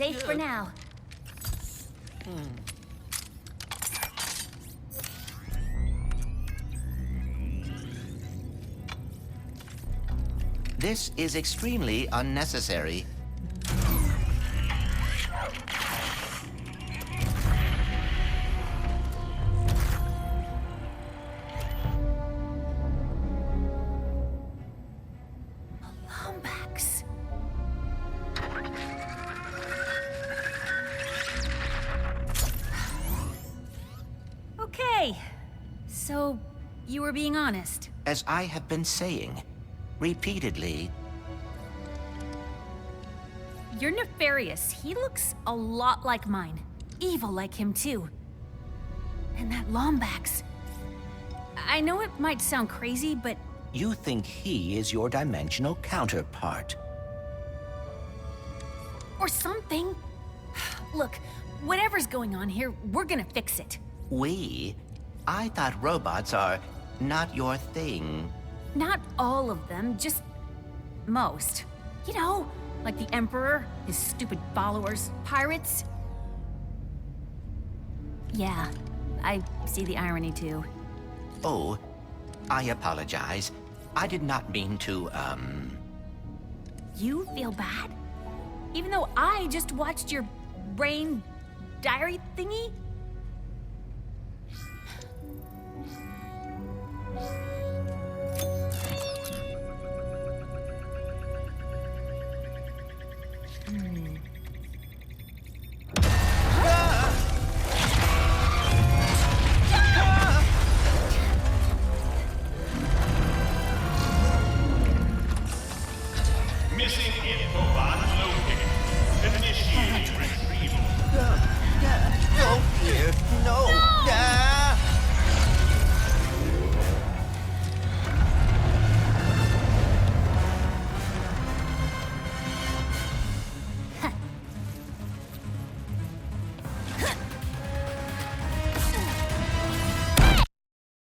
Safe for now. This is extremely unnecessary. Lombax. Okay. So, you were being honest. As I have been saying repeatedly, You're nefarious. He looks a lot like mine. Evil like him, too. And that Lombax. I know it might sound crazy, but you think he is your dimensional counterpart. or something. Look, whatever's going on here, we're gonna fix it. We? I thought robots are not your thing. Not all of them, just most. You know, like the Emperor, his stupid followers, pirates. Yeah, I see the irony too. Oh, I apologize. I did not mean to, You feel bad? Even though I just watched your brain diary thingy?